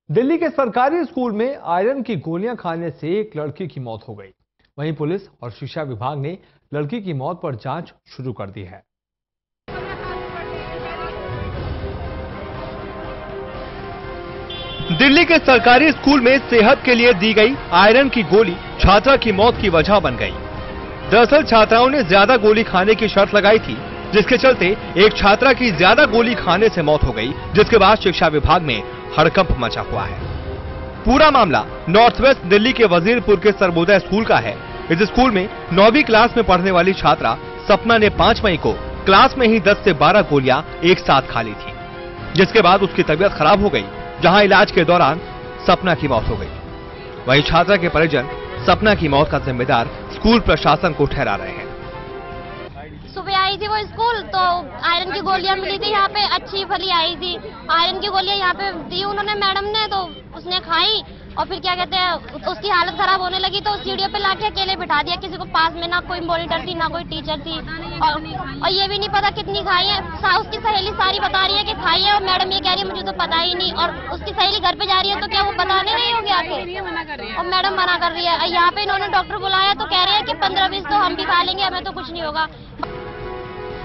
दिल्ली के सरकारी स्कूल में आयरन की गोलियां खाने से एक लड़की की मौत हो गई। वहीं पुलिस और शिक्षा विभाग ने लड़की की मौत पर जांच शुरू कर दी है। दिल्ली के सरकारी स्कूल में सेहत के लिए दी गई आयरन की गोली छात्रा की मौत की वजह बन गई। दरअसल छात्राओं ने ज्यादा गोली खाने की शर्त लगाई थी, जिसके चलते एक छात्रा की ज्यादा गोली खाने से मौत हो गई, जिसके बाद शिक्षा विभाग में हड़कंप मचा हुआ है। पूरा मामला नॉर्थ वेस्ट दिल्ली के वजीरपुर के सर्वोदय स्कूल का है। इस स्कूल में 9वीं क्लास में पढ़ने वाली छात्रा सपना ने 5 मई को क्लास में ही 10 से 12 गोलियां एक साथ खा ली थी, जिसके बाद उसकी तबीयत खराब हो गई, जहां इलाज के दौरान सपना की मौत हो गई। वहीं छात्रा के परिजन सपना की मौत का जिम्मेदार स्कूल प्रशासन को ठहरा रहे हैं। सुबह आई थी वो स्कूल तो आयरन की गोलियां मिली थी, यहाँ पे अच्छी भली आई थी। आयरन की गोलियां यहाँ पे दी उन्होंने मैडम ने, तो उसने खाई और फिर क्या कहते हैं उसकी हालत खराब होने लगी, तो सीढ़ियों पे लाके अकेले बिठा दिया। किसी को पास में ना कोई मॉनिटर थी ना कोई टीचर थी, और ये भी नहीं पता कितनी खाई है। उसकी सहेली सारी बता रही है कि खाई है, और मैडम ये कह रही है मुझे तो पता ही नहीं। और उसकी सहेली घर पे जा रही है, तो क्या वो बताने नहीं होगी आके? और मैडम मना कर रही है। यहाँ पे इन्होंने डॉक्टर बुलाया तो कह रहे हैं कि 15-20 तो हम भी खा लेंगे, हमें तो कुछ नहीं होगा।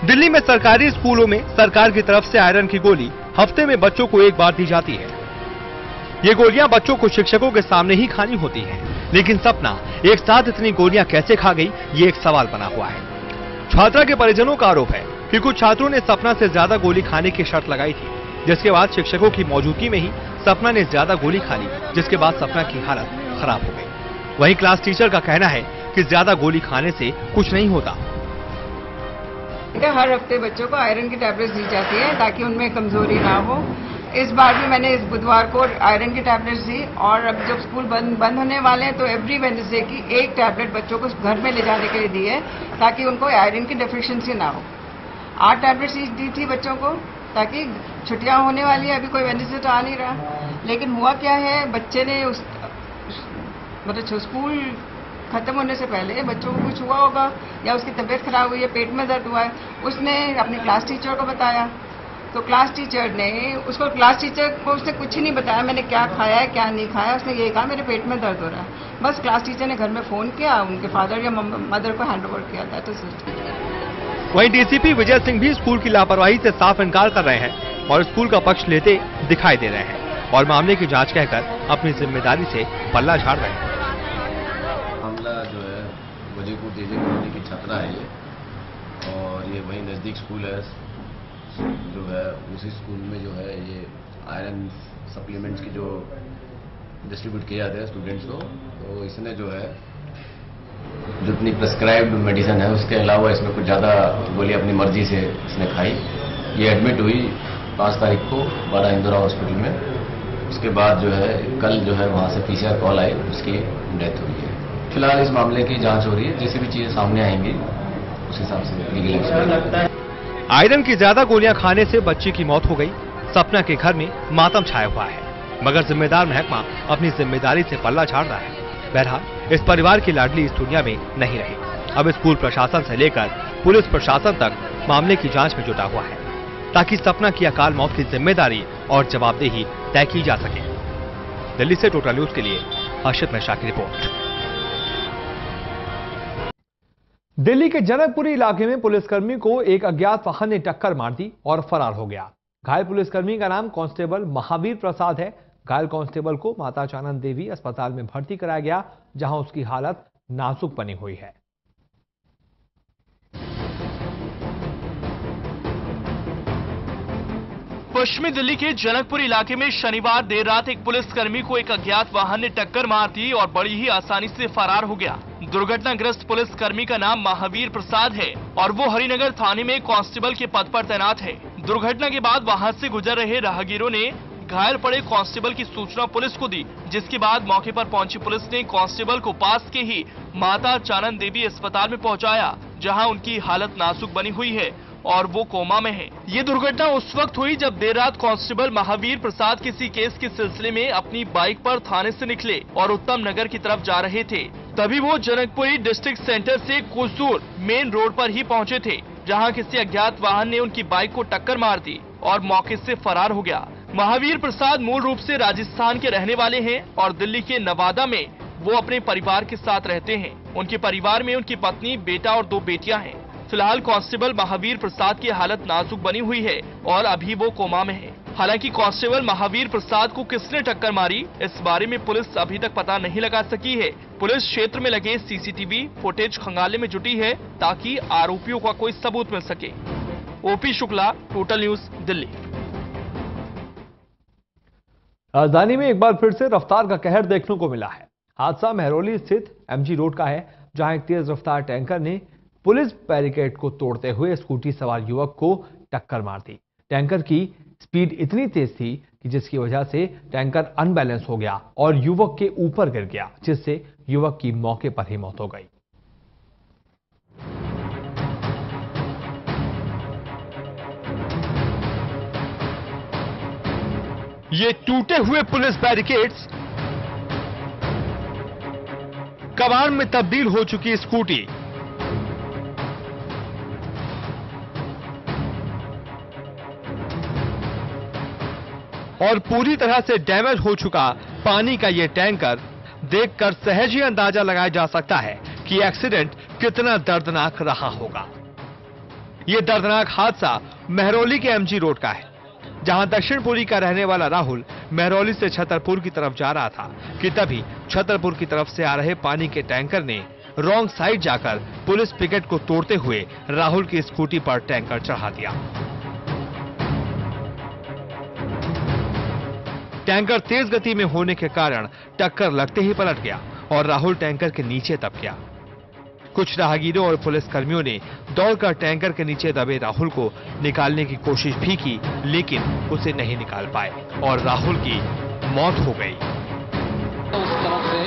दिल्ली में सरकारी स्कूलों में सरकार की तरफ से आयरन की गोली हफ्ते में बच्चों को एक बार दी जाती है। ये गोलियां बच्चों को शिक्षकों के सामने ही खानी होती हैं, लेकिन सपना एक साथ इतनी गोलियां कैसे खा गई, ये एक सवाल बना हुआ है। छात्रा के परिजनों का आरोप है कि कुछ छात्रों ने सपना से ज्यादा गोली खाने की शर्त लगाई थी, जिसके बाद शिक्षकों की मौजूदगी में ही सपना ने ज्यादा गोली खा ली, जिसके बाद सपना की हालत खराब हो गई। वहीं क्लास टीचर का कहना है कि ज्यादा गोली खाने से कुछ नहीं होता। हर हफ्ते बच्चों को आयरन की टैबलेट्स दी जाती है ताकि उनमें कमजोरी ना हो। इस बार भी मैंने इस बुधवार को आयरन की टैबलेट्स दी, और अब जब स्कूल बंद होने वाले हैं तो एवरी वेडनेसडे की एक टैबलेट बच्चों को घर में ले जाने के लिए दी है, ताकि उनको आयरन की डेफिशिएंसी ना हो। 8 टैबलेट्स दी थी बच्चों को, ताकि छुट्टियां होने वाली है, अभी कोई वेडनेसडे तो आ नहीं रहा। लेकिन हुआ क्या है, बच्चे ने मतलब स्कूल खत्म होने से पहले बच्चों को कुछ हुआ होगा, या उसकी तबीयत खराब हुई है, पेट में दर्द हुआ है, उसने अपनी क्लास टीचर को बताया। तो क्लास टीचर को उसने कुछ ही नहीं बताया मैंने क्या खाया है क्या नहीं खाया। उसने ये कहा मेरे पेट में दर्द हो रहा है। बस क्लास टीचर ने घर में फोन किया, उनके फादर या मदर को हैंडओवर किया था। तो वहीं डीसीपी विजय सिंह भी स्कूल की लापरवाही से साफ इनकार कर रहे हैं और स्कूल का पक्ष लेते दिखाई दे रहे हैं, और मामले की जांच कहकर अपनी जिम्मेदारी से पल्ला झाड़ रहे हैं। मामला जो है वजीरपुर जेजे कॉलोनी की छात्रा है ये, और ये वही नज़दीक स्कूल है जो है, उसी स्कूल में जो है ये आयरन सप्लीमेंट्स की जो डिस्ट्रीब्यूट किया जाता है स्टूडेंट्स को, तो इसने जो है जितनी प्रेस्क्राइब्ड मेडिसिन है उसके अलावा इसमें कुछ ज़्यादा गोली अपनी मर्जी से इसने खाई। ये एडमिट हुई 5 तारीख को बाड़ा इंदिरा हॉस्पिटल में। उसके बाद जो है कल जो है वहाँ से PCR कॉल आई, उसकी डेथ हुई है। फिलहाल इस मामले की जांच हो रही है, जैसे भी चीजें सामने आएंगी उस हिसाब से लीगल एक्शन। आयरन की ज्यादा गोलियां खाने से बच्ची की मौत हो गई। सपना के घर में मातम छाया हुआ है, मगर जिम्मेदार महकमा अपनी जिम्मेदारी से पल्ला झाड़ रहा है। बहरहाल इस परिवार की लाडली इस दुनिया में नहीं रही। अब स्कूल प्रशासन से लेकर पुलिस प्रशासन तक मामले की जांच में जुटा हुआ है, ताकि सपना की अकाल मौत की जिम्मेदारी और जवाबदेही तय की जा सके। दिल्ली से टोटल न्यूज के लिए हर्षित मिश्रा की रिपोर्ट। दिल्ली के जनकपुरी इलाके में पुलिसकर्मी को एक अज्ञात वाहन ने टक्कर मार दी और फरार हो गया। घायल पुलिसकर्मी का नाम कांस्टेबल महावीर प्रसाद है। घायल कांस्टेबल को माता चानन देवी अस्पताल में भर्ती कराया गया, जहां उसकी हालत नाजुक बनी हुई है। पश्चिमी दिल्ली के जनकपुर इलाके में शनिवार देर रात एक पुलिसकर्मी को एक अज्ञात वाहन ने टक्कर मार दी और बड़ी ही आसानी से फरार हो गया। दुर्घटनाग्रस्त पुलिसकर्मी का नाम महावीर प्रसाद है और वो हरिनगर थाने में कांस्टेबल के पद पर तैनात है। दुर्घटना के बाद वहां से गुजर रहे राहगीरों ने घायल पड़े कांस्टेबल की सूचना पुलिस को दी, जिसके बाद मौके पर पहुंची पुलिस ने कांस्टेबल को पास के ही माता चानन देवी अस्पताल में पहुंचाया, जहां उनकी हालत नाजुक बनी हुई है और वो कोमा में है। ये दुर्घटना उस वक्त हुई जब देर रात कांस्टेबल महावीर प्रसाद किसी केस के सिलसिले में अपनी बाइक पर थाने से निकले और उत्तम नगर की तरफ जा रहे थे। तभी वो जनकपुरी डिस्ट्रिक्ट सेंटर से कुछ दूर मेन रोड पर ही पहुंचे थे, जहां किसी अज्ञात वाहन ने उनकी बाइक को टक्कर मार दी और मौके से फरार हो गया। महावीर प्रसाद मूल रूप से राजस्थान के रहने वाले हैं और दिल्ली के नवादा में वो अपने परिवार के साथ रहते हैं। उनके परिवार में उनकी पत्नी, बेटा और 2 बेटियां हैं। फिलहाल कांस्टेबल महावीर प्रसाद की हालत नाजुक बनी हुई है और अभी वो कोमा में है। हालांकि कांस्टेबल महावीर प्रसाद को किसने टक्कर मारी, इस बारे में पुलिस अभी तक पता नहीं लगा सकी है। पुलिस क्षेत्र में लगे सीसीटीवी फुटेज खंगालने में जुटी है ताकि आरोपियों का कोई सबूत मिल सके। OP Shukla, total news, Delhi. राजधानी में एक बार फिर से रफ्तार का कहर देखने को मिला है। हादसा मेहरौली स्थित एमजी रोड का है, जहां एक तेज रफ्तार टैंकर ने पुलिस बैरिकेड को तोड़ते हुए स्कूटी सवार युवक को टक्कर मार दी। टैंकर की स्पीड इतनी तेज थी कि जिसकी वजह से टैंकर अनबैलेंस हो गया और युवक के ऊपर गिर गया, जिससे युवक की मौके पर ही मौत हो गई। ये टूटे हुए पुलिस बैरिकेड्स, कबाड़ में तब्दील हो चुकी स्कूटी, और पूरी तरह से डैमेज हो चुका पानी का ये टैंकर देखकर सहज ही अंदाजा लगाया जा सकता है कि एक्सीडेंट कितना दर्दनाक रहा होगा। ये दर्दनाक हादसा मेहरौली के एमजी रोड का है, जहां दक्षिणपुरी का रहने वाला राहुल मेहरौली से छतरपुर की तरफ जा रहा था कि तभी छतरपुर की तरफ से आ रहे पानी के टैंकर ने रॉन्ग साइड जाकर पुलिस पिकेट को तोड़ते हुए राहुल की स्कूटी पर टैंकर चढ़ा दिया। टैंकर तेज गति में होने के कारण टक्कर लगते ही पलट गया और राहुल टैंकर के नीचे दब गया। कुछ राहगीरों और पुलिसकर्मियों ने दौड़कर टैंकर के नीचे दबे राहुल को निकालने की कोशिश भी की, लेकिन उसे नहीं निकाल पाए और राहुल की मौत हो गई। उस तरफ से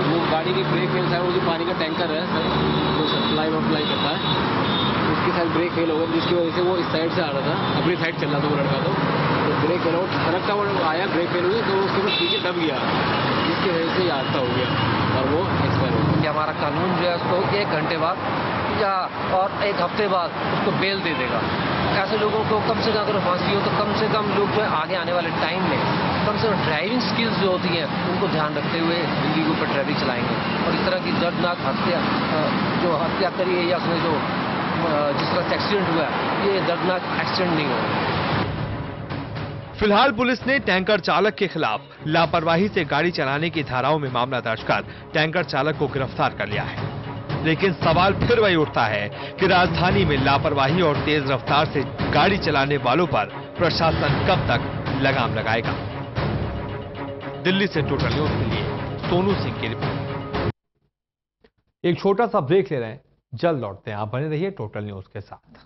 वो गाड़ी की ब्रेक फेल था, वो जो पानी का टैंकर है सर, जो सप्लाई वप्लाई करता है, उसकी साइड ब्रेक फेल हो गई, जिसकी वजह से वो इस साइड से आ रहा था, अपनी साइड चल रहा था वो लड़का। तो ब्रेक फेल हो सड़क का वो आया, ब्रेक फेल हुई तो उसके बाद पीछे दब गया, जिसकी वजह से ये हादसा हो गया और वो एक्सपायर हो गया। हमारा कानून जो है उसको 1 घंटे बाद या और 1 हफ्ते बाद उसको बेल दे देगा। ऐसे लोगों को कम से कम अगर फांसी हो तो कम से कम लोग जो है आगे आने वाले टाइम में कम से कम ड्राइविंग स्किल्स जो होती हैं उनको ध्यान रखते हुए हिंदी के ऊपर ड्राइविंग चलाएंगे और इस तरह की दर्दनाक हत्या करी है या उसमें जो जिस तरह से एक्सीडेंट हुआ है, ये दर्दनाक एक्सीडेंट नहीं हुआ। फिलहाल पुलिस ने टैंकर चालक के खिलाफ लापरवाही से गाड़ी चलाने की धाराओं में मामला दर्ज कर टैंकर चालक को गिरफ्तार कर लिया है। लेकिन सवाल फिर वही उठता है कि राजधानी में लापरवाही और तेज रफ्तार से गाड़ी चलाने वालों पर प्रशासन कब तक लगाम लगाएगा। दिल्ली से टोटल न्यूज के लिए सोनू सिंह की रिपोर्ट। एक छोटा सा ब्रेक ले रहे हैं, जल्द लौटते हैं। आप बने रहिए टोटल न्यूज के साथ।